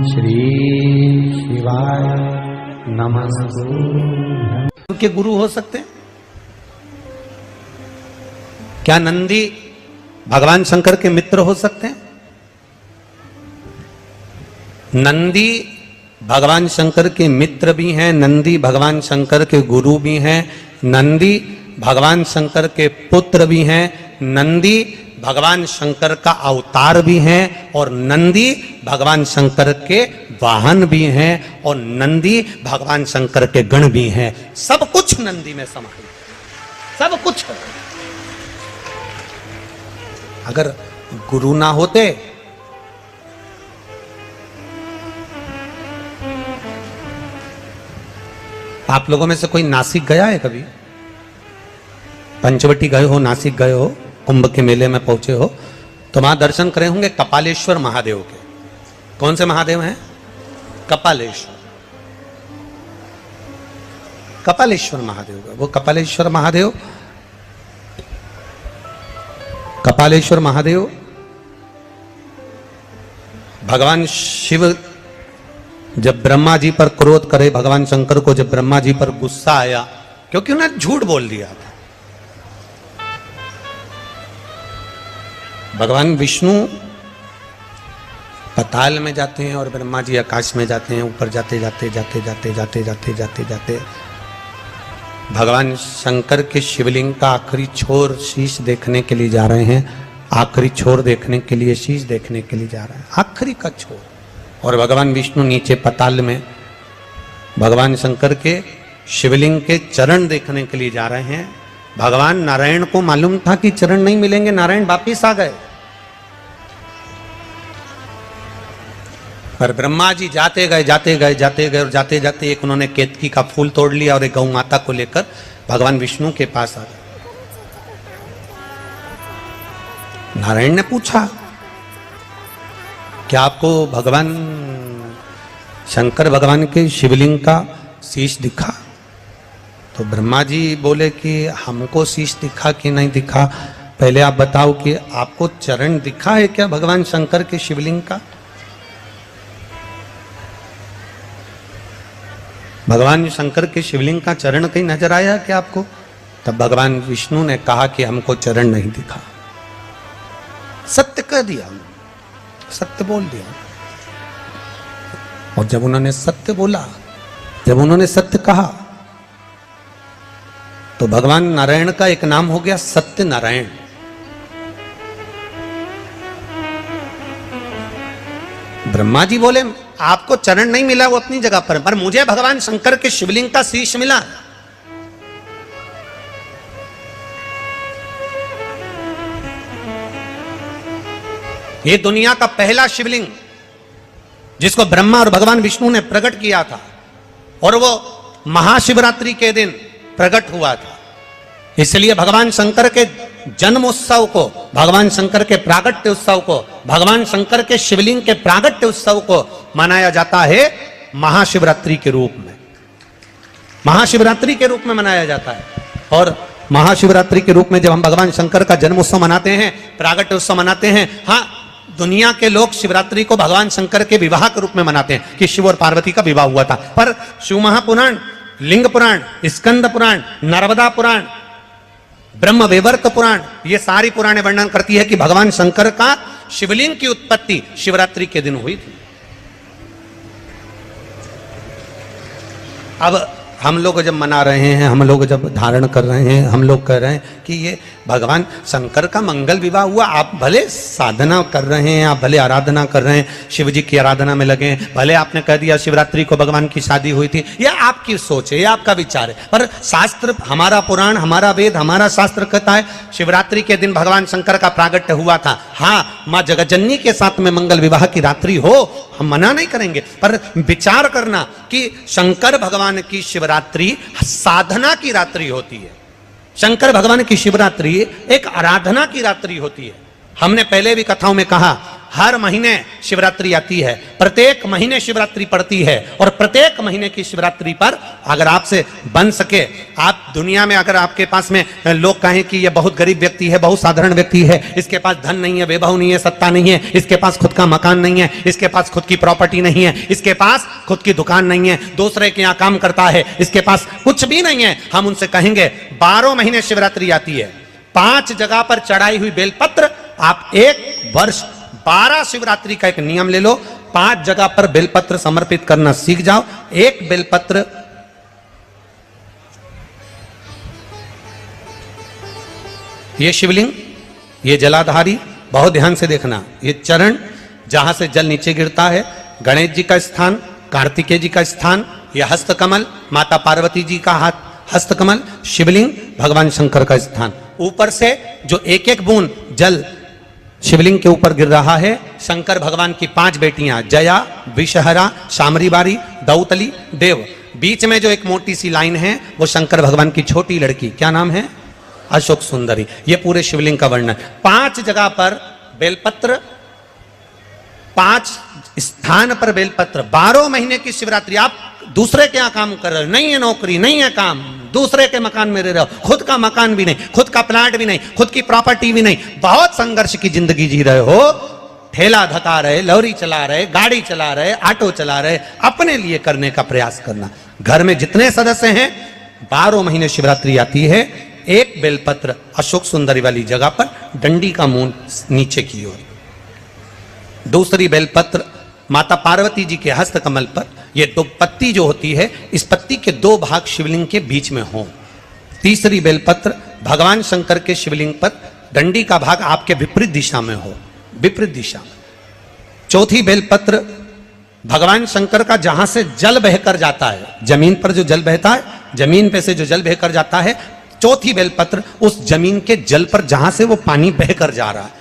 श्री शिवाय नमस्तु। के गुरु हो सकते हैं क्या? नंदी भगवान शंकर के मित्र हो सकते हैं? नंदी भगवान शंकर के मित्र भी हैं, नंदी भगवान शंकर के गुरु भी हैं, नंदी भगवान शंकर के पुत्र भी हैं, नंदी भगवान शंकर का अवतार भी हैं, और नंदी भगवान शंकर के वाहन भी हैं, और नंदी भगवान शंकर के गण भी हैं। सब कुछ नंदी में समाहित, सब कुछ। अगर गुरु ना होते आप लोगों में से कोई नासिक गया है कभी? पंचवटी गए हो, नासिक गए हो, कुंभ के मेले में पहुंचे हो, तो वहां दर्शन करे होंगे कपालेश्वर महादेव के। कौन से महादेव हैं? कपालेश्वर, कपालेश्वर महादेव का। वो कपालेश्वर महादेव, कपालेश्वर महादेव भगवान शिव जब ब्रह्मा जी पर क्रोध करे, भगवान शंकर को जब ब्रह्मा जी पर गुस्सा आया क्योंकि उन्हें झूठ बोल दिया था, भगवान विष्णु पताल में जाते हैं और ब्रह्मा जी आकाश में जाते हैं। ऊपर जाते जाते जाते जाते जाते जाते जाते जाते भगवान शंकर के शिवलिंग का आखिरी छोर शीश देखने के लिए जा रहे हैं। आखिरी छोर देखने के लिए, शीश देखने के लिए जा रहे हैं, आखिरी का छोर। और भगवान विष्णु नीचे पताल में भगवान शंकर के शिवलिंग के चरण देखने के लिए जा रहे हैं। भगवान नारायण को मालूम था कि चरण नहीं मिलेंगे, नारायण वापिस आ गए। पर ब्रह्मा जी जाते गए जाते गए जाते गए और जाते जाते एक उन्होंने केतकी का फूल तोड़ लिया और एक गौ माता को लेकर भगवान विष्णु के पास आ गए। नारायण ने पूछा, क्या आपको भगवान शंकर भगवान के शिवलिंग का शीश दिखा? तो ब्रह्मा जी बोले कि हमको शीश दिखा कि नहीं दिखा, पहले आप बताओ कि आपको चरण दिखा है क्या भगवान शंकर के शिवलिंग का? भगवान शंकर के शिवलिंग का चरण कहीं नजर आया क्या आपको? तब भगवान विष्णु ने कहा कि हमको चरण नहीं दिखा। सत्य कह दिया, सत्य बोल दिया। और जब उन्होंने सत्य बोला, जब उन्होंने सत्य कहा, तो भगवान नारायण का एक नाम हो गया सत्य नारायण। ब्रह्मा जी बोले आपको चरण नहीं मिला, वो अपनी जगह पर मुझे भगवान शंकर के शिवलिंग का शीश मिला। ये दुनिया का पहला शिवलिंग जिसको ब्रह्मा और भगवान विष्णु ने प्रकट किया था, और वो महाशिवरात्रि के दिन प्रकट हुआ था। इसलिए भगवान शंकर के जन्मोत्सव को, भगवान शंकर के प्रागट्य उत्सव को, भगवान शंकर के शिवलिंग के प्रागट्य उत्सव को मनाया जाता है महाशिवरात्रि के रूप में। महाशिवरात्रि के रूप में मनाया जाता है। और महाशिवरात्रि के रूप में जब हम भगवान शंकर का जन्मोत्सव मनाते हैं, प्रागट्य उत्सव मनाते हैं, हाँ, दुनिया के लोग शिवरात्रि को भगवान शंकर के विवाह के रूप में मनाते हैं कि शिव और पार्वती का विवाह हुआ था। पर शिव महापुराण, लिंग पुराण, स्कंद पुराण, नर्मदा पुराण, ब्रह्म वैवर्त पुराण, ये सारी पुराणें वर्णन करती है कि भगवान शंकर का शिवलिंग की उत्पत्ति शिवरात्रि के दिन हुई थी। अब हम लोग जब मना रहे हैं, हम लोग जब धारण कर रहे हैं, हम लोग कह रहे हैं कि ये भगवान शंकर का मंगल विवाह हुआ। आप भले साधना कर रहे हैं, आप भले आराधना कर रहे हैं, शिव जी की आराधना में लगे हैं, भले आपने कह दिया शिवरात्रि को भगवान की शादी हुई थी, यह आपकी सोच है, यह आपका विचार है। पर शास्त्र, हमारा पुराण, हमारा वेद, हमारा शास्त्र कहता है शिवरात्रि के दिन भगवान शंकर का प्रागट्य हुआ था। हाँ, माँ जगज्जननी के साथ में मंगल विवाह की रात्रि हो, हम मना नहीं करेंगे, पर विचार करना कि शंकर भगवान की शिवरात्रि साधना की रात्रि होती है। शंकर भगवान की शिवरात्रि एक आराधना की रात्रि होती है। हमने पहले भी कथाओं में कहा हर महीने शिवरात्रि आती है, प्रत्येक महीने शिवरात्रि पड़ती है, और प्रत्येक महीने की शिवरात्रि पर अगर आपसे बन सके, आप दुनिया में अगर आपके पास में लोग कहें कि ये बहुत गरीब व्यक्ति है, बहुत साधारण व्यक्ति है, इसके पास धन नहीं है, वैभव नहीं है, सत्ता नहीं है, इसके पास खुद का मकान नहीं है, इसके पास खुद की प्रॉपर्टी नहीं है, इसके पास खुद की दुकान नहीं है, दूसरे के यहाँ काम करता है, इसके पास कुछ भी नहीं है, हम उनसे कहेंगे 12 महीने शिवरात्रि आती है, 5 जगह पर चढ़ाई हुई बेलपत्र, आप एक वर्ष 12 शिवरात्रि का एक नियम ले लो, 5 जगह पर बेलपत्र समर्पित करना सीख जाओ। एक बेलपत्र ये शिवलिंग, ये जलाधारी, बहुत ध्यान से देखना, ये चरण जहां से जल नीचे गिरता है, गणेश जी का स्थान, कार्तिकेय जी का स्थान, यह हस्तकमल माता पार्वती जी का हाथ हस्तकमल, शिवलिंग भगवान शंकर का स्थान। ऊपर से जो एक एक बूंद जल शिवलिंग के ऊपर गिर रहा है, शंकर भगवान की 5 बेटियां जया, विषहरा, शामरीबारी, दौतली, देव, बीच में जो एक मोटी सी लाइन है वो शंकर भगवान की छोटी लड़की, क्या नाम है? अशोक सुंदरी। ये पूरे शिवलिंग का वर्णन। 5 जगह पर बेलपत्र, 5 स्थान पर बेलपत्र, 12 महीने की शिवरात्रि। आप दूसरे के यहाँ काम कर रहे हो, नहीं है नौकरी, नहीं है काम, दूसरे के मकान में रह रहे हो, खुद का मकान भी नहीं, खुद का प्लाट भी नहीं, खुद की प्रॉपर्टी भी नहीं, बहुत संघर्ष की जिंदगी जी रहे हो, ठेला धका रहे, लॉरी चला रहे, गाड़ी चला रहे, ऑटो चला रहे, अपने लिए करने का प्रयास करना। घर में जितने सदस्य हैं, 12 महीने शिवरात्रि आती है, एक बेलपत्र अशोक सुंदरी वाली जगह पर, डंडी का मुंह नीचे की ओर, दूसरी बेलपत्र माता पार्वती जी के हस्त कमल पर। ये 2 पत्ती जो होती है, इस पत्ती के 2 भाग शिवलिंग के बीच में हो। तीसरी बेलपत्र भगवान शंकर के शिवलिंग पर, डंडी का भाग आपके विपरीत दिशा में हो, विपरीत दिशा में। चौथी बेलपत्र भगवान शंकर का जहां से जल बहकर जाता है, जमीन पर जो जल बहता है, जमीन पे से जो जल बहकर जाता है, चौथी बेलपत्र उस जमीन के जल पर जहां से वो पानी बहकर जा रहा है,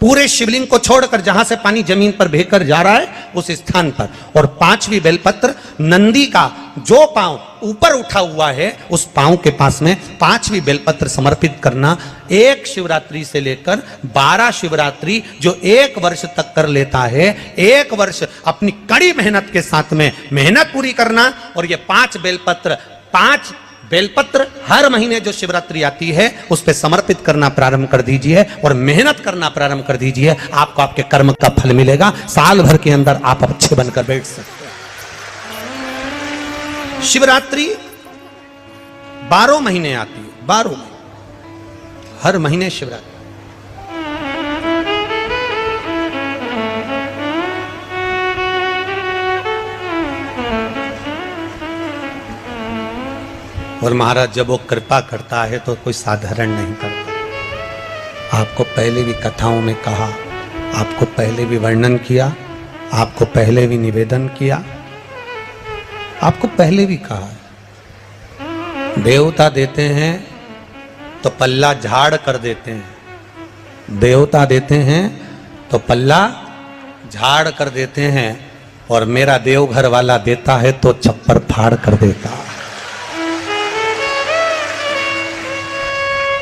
पूरे शिवलिंग को छोड़कर जहां से पानी जमीन पर बहकर जा रहा है उस स्थान पर। और 5वीं बेलपत्र नंदी का जो पांव ऊपर उठा हुआ है, उस पांव के पास में 5वीं बेलपत्र समर्पित करना। एक शिवरात्रि से लेकर 12 शिवरात्रि जो 1 वर्ष तक कर लेता है, 1 वर्ष अपनी कड़ी मेहनत के साथ में मेहनत पूरी करना। और ये 5 बेलपत्र हर महीने जो शिवरात्रि आती है उस पे समर्पित करना प्रारंभ कर दीजिए और मेहनत करना प्रारंभ कर दीजिए। आपको आपके कर्म का फल मिलेगा। साल भर के अंदर आप अच्छे बनकर बैठ सकते हैं। शिवरात्रि 12 महीने आती है, 12 महीने, हर महीने शिवरात्रि। और महाराज जब वो कृपा करता है तो कोई साधारण नहीं करता। आपको पहले भी कथाओं में कहा, आपको पहले भी वर्णन किया, आपको पहले भी निवेदन किया, आपको पहले भी कहा, देवता देते हैं तो पल्ला झाड़ कर देते हैं, देवता देते हैं तो पल्ला झाड़ कर देते हैं, और मेरा देवघर वाला देता है तो छप्पर फाड़ कर देता है।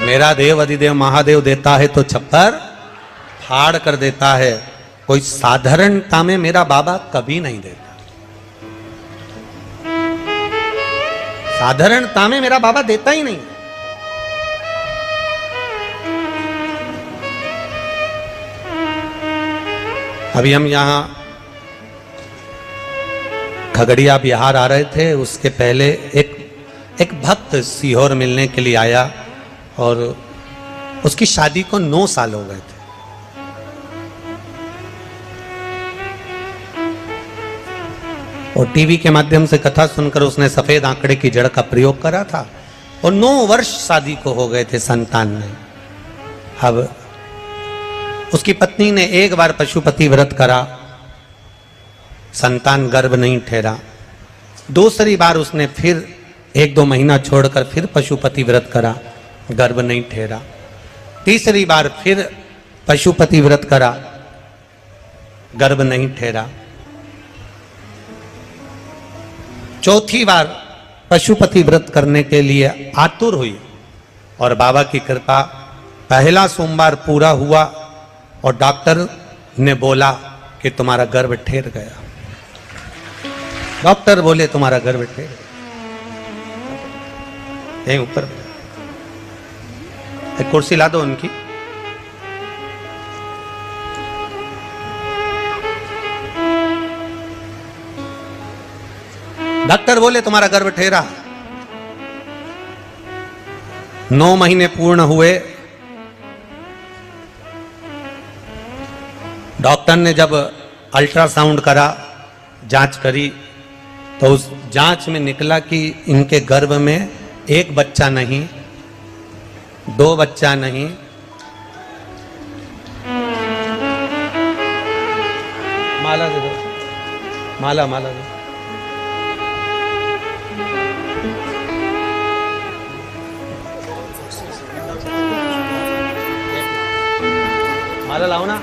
मेरा देव अधिदेव महादेव देता है तो छप्पर फाड़ कर देता है। कोई साधारणता में मेरा बाबा कभी नहीं देता, साधारणता में मेरा बाबा देता ही नहीं। अभी हम यहां खगड़िया बिहार आ रहे थे, उसके पहले एक भक्त सीहोर मिलने के लिए आया और उसकी शादी को 9 साल हो गए थे। और टीवी के माध्यम से कथा सुनकर उसने सफेद आंकड़े की जड़ का प्रयोग करा था और 9 वर्ष शादी को हो गए थे, संतान नहीं। अब उसकी पत्नी ने एक बार पशुपति व्रत करा, संतान गर्भ नहीं ठहरा। दूसरी बार उसने फिर 1-2 महीना छोड़कर फिर पशुपति व्रत करा, गर्भ नहीं ठहरा। तीसरी बार फिर पशुपति व्रत करा, गर्भ नहीं ठहरा। चौथी बार पशुपति व्रत करने के लिए आतुर हुई और बाबा की कृपा, पहला सोमवार पूरा हुआ और डॉक्टर ने बोला कि तुम्हारा गर्भ ठहर गया। डॉक्टर बोले तुम्हारा गर्भ ठहर गया। यहीं ऊपर एक कुर्सी ला दो उनकी। डॉक्टर बोले तुम्हारा गर्भ ठहरा। 9 महीने पूर्ण हुए। डॉक्टर ने जब अल्ट्रासाउंड करा, जांच करी, तो उस जांच में निकला कि इनके गर्भ में एक बच्चा नहीं, 2 बच्चा नहीं, माला दे दो, माला माला दो, माला लाओ ना।